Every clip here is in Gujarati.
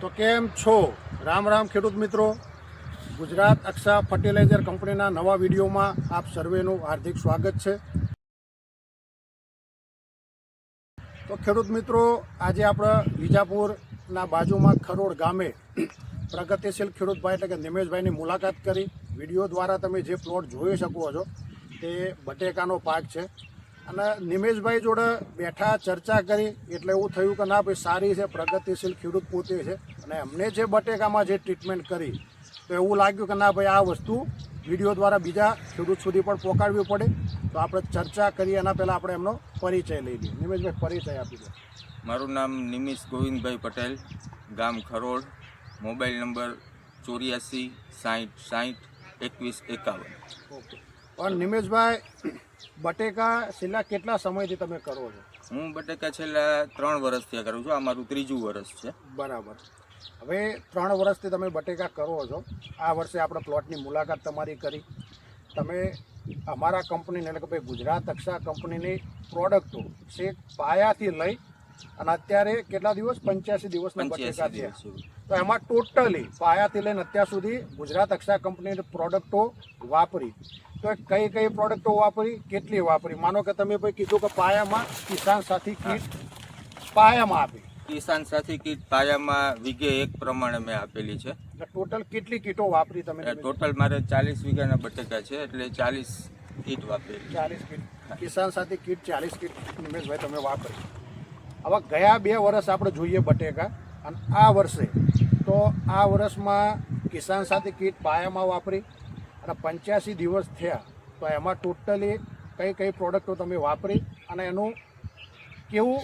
તો કેમ છો? રામ રામ ખેડૂત મિત્રો. ગુજરાત અક્ષા ફર્ટિલાઇઝર કંપનીના નવા વિડીયોમાં આપ સર્વેનું હાર્દિક સ્વાગત છે. તો ખેડૂત મિત્રો, આજે આપણે વિજાપુરના બાજુમાં ખરોડ ગામે પ્રગતિશીલ ખેડૂતભાઈ એટલે કે નિમેશભાઈની મુલાકાત કરી. વિડીયો દ્વારા તમે જે પ્લોટ જોઈ શકો છો તે બટેકાનો પાક છે. અને નિમેશભાઈ જોડે બેઠા ચર્ચા કરી એટલે એવું થયું કે ના ભાઈ સારી છે, પ્રગતિશીલ ખેડૂત પોતે છે અને અમને જે બટેકામાં જે ટ્રીટમેન્ટ કરી તો એવું લાગ્યું કે ના ભાઈ આ વસ્તુ વિડીયો દ્વારા બીજા ખેડૂત સુધી પણ પહોંચાડવી પડે. તો આપણે ચર્ચા કરીએ એના પહેલાં આપણે એમનો પરિચય લઈ લઈએ. નિમેશભાઈ, પરિચય આપી દો. મારું નામ નિમિષ ગોવિંદભાઈ પટેલ, ગામ ખરોડ, મોબાઈલ નંબર 84 60 60 21 51. ઓકે. પણ નિમેશભાઈ, બટેકા છેલ્લા કેટલા સમયથી તમે કરો છો? હું બટેકા છેલ્લા 3 વર્ષથી કરું છું. આ મારું 3જું વર્ષ છે. બરાબર. હવે 3 વર્ષથી તમે બટેકા કરો છો. આ વર્ષે આપણે પ્લોટની મુલાકાત તમારી કરી. તમે અમારા કંપનીને એટલે કે ભાઈ ગુજરાત અક્ષા કંપનીની પ્રોડક્ટો છેક પાયાથી લઈ અને અત્યારે કેટલા દિવસ 85 દિવસના બટેકા છે. તો એમાં ટોટલી પાયાથી લઈને અત્યાર સુધી ગુજરાત અક્ષા કંપનીની પ્રોડક્ટો વાપરી. તો કઈ કઈ પ્રોડક્ટો વાપરી, કેટલી વાપરી? માનો કે તમે ભાઈ કીધું કે પાયામાં કિસાન સાથી કીટ પાયામાં આપી. કિસાન સાથી કીટ પાયામાં વીઘે 1 પ્રમાણે મેં આપેલી છે. ટોટલ કેટલી કીટો વાપરી તમે? ટોટલ મારે 40 વીઘાના બટેકા છે એટલે 40 કીટ વાપરેલી. 40 કીટ કિસાન સાથી કીટ 40 કીટ નિમેશભાઈ તમે વાપરી. હવે ગયા 2 વર્ષ આપણે જોઈએ બટેકા અને આ વર્ષે, તો આ વર્ષમાં કિસાન સાથી કીટ પાયામાં વાપરી અને 85 દિવસ થયા. તો એમાં ટોટલી કઈ કઈ પ્રોડક્ટો તમે વાપરી અને એનું કેવું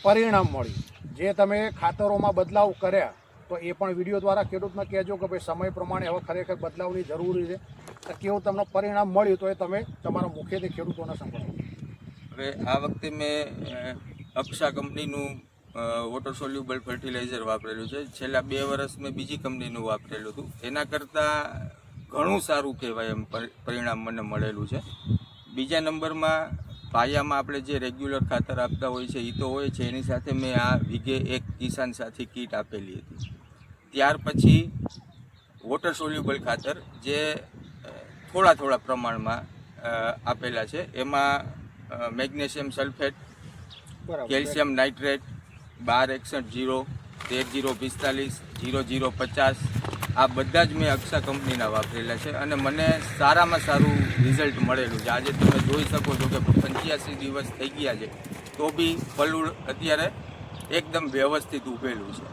પરિણામ મળ્યું? જે તમે ખાતરોમાં બદલાવ કર્યા તો એ પણ વિડીયો દ્વારા ખેડૂતને કહેજો કે ભાઈ સમય પ્રમાણે હવે ખરેખર બદલાવની જરૂરી છે. તો કેવું તમને પરિણામ મળ્યું તો એ તમે તમારા મુખ્યત્વે ખેડૂતોને સંભળાવો. હવે આ વખતે મેં અક્ષા કંપનીનું વોટર સોલ્યુબલ ફર્ટિલાઇઝર વાપરેલું છે. છેલ્લા 2 વર્ષ મેં બીજી કંપનીનું વાપરેલું હતું. એના કરતાં ઘણું સારું કહેવાય એમ પરિણામ મને મળેલું છે. બીજા નંબરમાં પાયામાં આપણે જે રેગ્યુલર ખાતર આપતા હોય છે એ તો હોય છે, એની સાથે મેં આ વીઘે 1 કિસાન સાથી કીટ આપેલી હતી. ત્યાર પછી વોટર સોલ્યુબલ ખાતર જે થોડા પ્રમાણમાં આપેલા છે. એમાં મેગ્નેશિયમ સલ્ફેટ, કેલ્શિયમ નાઇટ્રેટ, 1261 0 13 045 00 50 આ બધા જ મેં અક્ષા કંપનીના વાપરેલા છે અને મને સારામાં સારું રિઝલ્ટ મળેલું છે. આજે તમે જોઈ શકો છો કે 85 દિવસ થઈ ગયા છે તો બી પલ્લું અત્યારે એકદમ વ્યવસ્થિત ઉભેલું છે.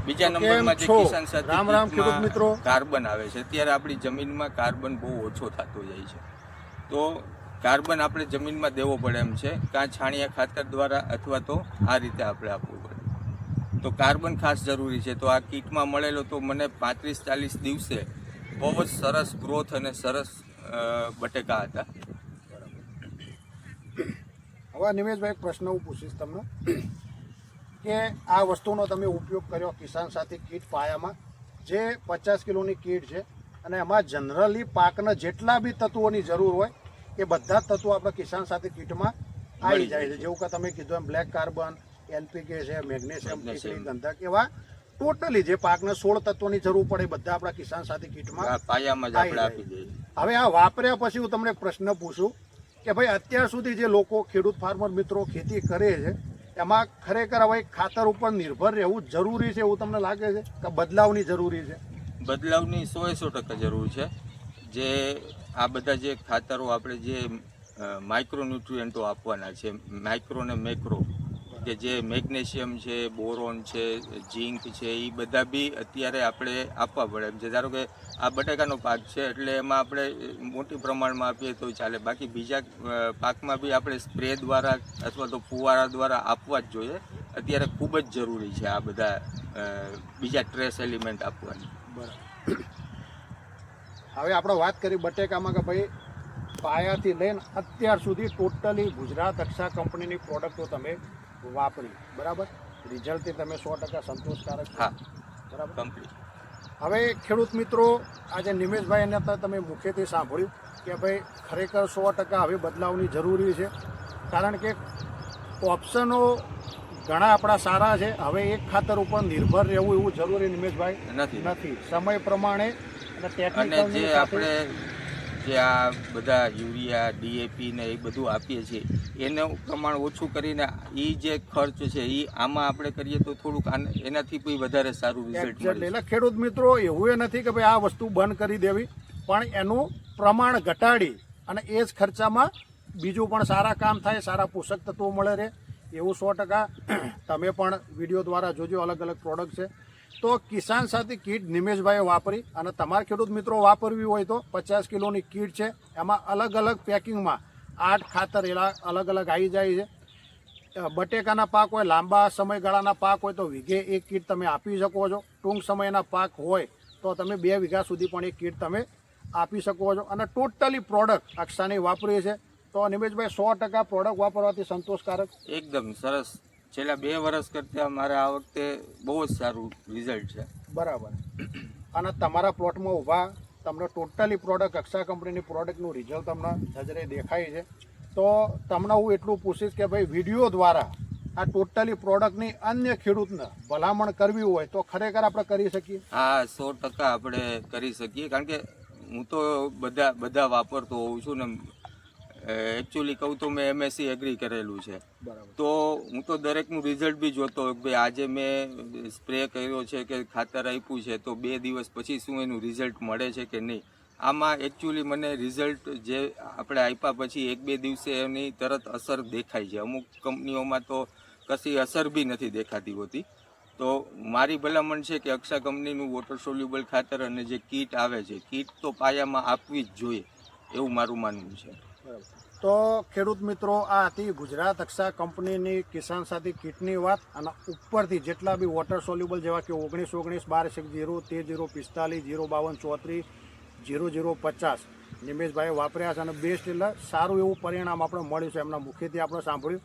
બીજા નંબરમાં જે કિસાન સાથી કાર્બન આવે છે, અત્યારે આપણી જમીનમાં કાર્બન બહુ ઓછો થતો જાય છે. તો કાર્બન આપણે જમીનમાં દેવો પડે એમ છે, કાં છાણિયા ખાતર દ્વારા અથવા તો આ રીતે આપણે આપવું પડે. તો કાર્બન ખાસ જરૂરી છે. તો આ કીટમાં મળેલો તો મને 35-40 દિવસે બહુ જ સરસ ગ્રોથ અને સરસ બટેકા હતા. હવે નિમેશભાઈ, એક પ્રશ્ન હું પૂછીશ તમને કે આ વસ્તુનો તમે ઉપયોગ કર્યો કિસાન સાથી કીટ પાયામાં, જે 50 કિલોની કીટ છે અને એમાં જનરલી પાકના જેટલા બી તત્વોની જરૂર હોય એ બધા જ તત્વો આપણે કિસાન સાથી કીટમાં આવી જાય છે. જેવું કે તમે કીધું એમ બ્લેક કાર્બન, એનપીકે છે, મેગ્નેશિયમ, ગંધક, એવા ટોટલી જે પાકને 16 તત્વોની જરૂર પડે બધા આપણા કિસાન સાથી કીટમાં પાયામાં જ આપણે આપી દઈએ. હવે આ વાપર્યા પછી હું તમને એક પ્રશ્ન પૂછું કે ભાઈ અત્યાર સુધી જે લોકો ખેડૂત ફાર્મર મિત્રો ખેતી કરે છે એમાં ખરેખર હવે ખાતર ઉપર નિર્ભર રહેવું જરૂરી છે એવું તમને લાગે છે કે બદલાવની જરૂરી છે? બદલાવની 100% જરૂર છે. જે આ બધા જે ખાતરો આપણે જે માઇક્રોન્યુટ્રિયન્ટો આપવાના છે, માઇક્રો ને મેક્રો, કે જે મેગ્નેશિયમ છે, બોરોન છે, ઝીંક છે, એ બધા બી અત્યારે આપણે આપવા પડે એમ છે. ધારો કે આ બટાકાનો પાક છે એટલે એમાં આપણે મોટી પ્રમાણમાં આપીએ તો ચાલે, બાકી બીજા પાકમાં બી આપણે સ્પ્રે દ્વારા અથવા તો ફુવારા દ્વારા આપવા જ જોઈએ. અત્યારે ખૂબ જ જરૂરી છે આ બધા બીજા ટ્રેસ એલિમેન્ટ આપવાની. બરાબર. હવે આપણે વાત કરી બટેકામાં કે ભાઈ પાયાથી લઈને અત્યાર સુધી ટોટલી ગુજરાત અક્ષા કંપનીની પ્રોડક્ટો તમે વાપરી, બરાબર? રિઝલ્ટથી તમે 100% સંતોષકારક? હા, બરાબર, કમ્પ્લીટ. હવે ખેડૂત મિત્રો, આજે નિમેશભાઈને તમે મુખ્યત્વે સાંભળ્યું કે ભાઈ ખરેખર 100% હવે બદલાવની જરૂરી છે. કારણ કે ઓપ્શનો ઘણા આપણા સારા છે. હવે એક ખાતર ઉપર નિર્ભર રહેવું એવું જરૂરી નિમેશભાઈ નથી. સમય પ્રમાણે અને અને ટેકનિકલ જે આપણે જે આ બધા યુરિયા ડીએપી ને એ બધું આપીએ છીએ એનું પ્રમાણ ઓછું કરીને એ જે ખર્ચ છે એ આમાં આપણે કરીએ તો થોડુંક એનાથી પણ વધારે સારું રિઝલ્ટ મળે. એટલે ખેડૂત મિત્રો એવું એ નથી કે ભાઈ આ વસ્તુ બંધ કરી દેવી, પણ એનું પ્રમાણ ઘટાડી અને એ જ ખર્ચામાં બીજું પણ સારા કામ થાય, સારા પોષક તત્વો મળે રહે એવું 100% તમે પણ વિડીયો દ્વારા જોજો. અલગ અલગ પ્રોડક્ટ છે. તો કિસાન સાથી કીટ નિમેશભાઈએ વાપરી અને તમારા ખેડૂત મિત્રો વાપરવી હોય તો 50 કિલોની કીટ છે. એમાં અલગ અલગ પેકિંગમાં 8 ખાતર એલા અલગ અલગ આવી જાય છે. બટેકાના પાક હોય, લાંબા સમયગાળાના પાક હોય તો વીઘે 1 કીટ તમે આપી શકો છો. ટૂંક સમયના પાક હોય તો તમે 2 વીઘા સુધી પણ એક કીટ તમે આપી શકો છો. અને ટોટલી પ્રોડક્ટ અક્ષાની વાપરીએ છે. તો નિમેશભાઈ 100% પ્રોડક્ટ વાપરવાથી સંતોષકારક? એકદમ સરસ. છેલ્લા 2 વર્ષ કરતાં મારે આ વખતે બહુ જ સારું રિઝલ્ટ છે. બરાબર. અને તમારા પ્લોટમાં ઊભા તમને ટોટલી પ્રોડક્ટ અક્ષા કંપનીની પ્રોડક્ટનું રિઝલ્ટ તમને નજરે દેખાય છે. તો તમને હું એટલું પૂછીશ કે ભાઈ વિડીયો દ્વારા આ ટોટલી પ્રોડક્ટની અન્ય ખેડૂતને ભલામણ કરવી હોય તો ખરેખર આપણે કરી શકીએ? હા, 100% આપણે કરી શકીએ. કારણ કે હું તો બધા વાપરતો હોઉં છું ને એકચ્યુઅલી કહું તો મેં MSc એગ્રી કરેલું છે. બરાબર. તો હું તો દરેકનું રિઝલ્ટ બી જોતો હોય કે ભાઈ આજે મેં સ્પ્રે કર્યો છે કે ખાતર આપ્યું છે તો 2 દિવસ પછી શું એનું રિઝલ્ટ મળે છે કે નહીં. આમાં એકચ્યુઅલી મને રિઝલ્ટ જે આપણે આપ્યા પછી 1-2 દિવસે એની તરત અસર દેખાય છે. અમુક કંપનીઓમાં તો કશી અસર બી નથી દેખાતી હોતી. તો મારી ભલામણ છે કે અક્ષા કંપનીનું વોટર સોલ્યુબલ ખાતર અને જે કીટ આવે છે, કીટ તો પાયામાં આપવી જ જોઈએ એવું મારું માનવું છે. તો ખેડૂત મિત્રો, આ હતી ગુજરાત અક્ષા કંપનીની કિસાન સાથી કીટની વાત. અને ઉપરથી જેટલા બી વોટર સોલ્યુબલ જેવા કે 1919 12 0 13 0 45 0 52 34 0050 નિમેશભાઈએ વાપર્યા છે અને બેસ્ટ એટલે સારું એવું પરિણામ આપણે મળ્યું છે. એમના મુખેથી આપણે સાંભળ્યું.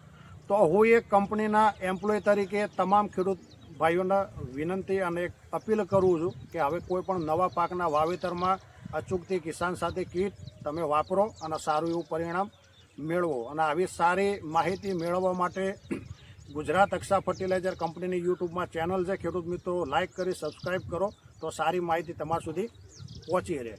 તો હું એક કંપનીના એમ્પ્લોય તરીકે તમામ ખેડૂત ભાઈઓને વિનંતી અને એક અપીલ કરું છું કે હવે કોઈ પણ નવા પાકના વાવેતરમાં અચૂકથી કિસાન સાથી કીટ તમે વાપરો અને સારું એવું પરિણામ મેળવો. અને આવી સારી માહિતી મેળવવા માટે ગુજરાત અક્ષા ફર્ટિલાઇઝર કંપનીની યુટ્યુબમાં ચેનલ છે. ખેડૂત મિત્રો લાઇક કરી સબસ્ક્રાઈબ કરો તો સારી માહિતી તમારા સુધી પહોંચી રહે.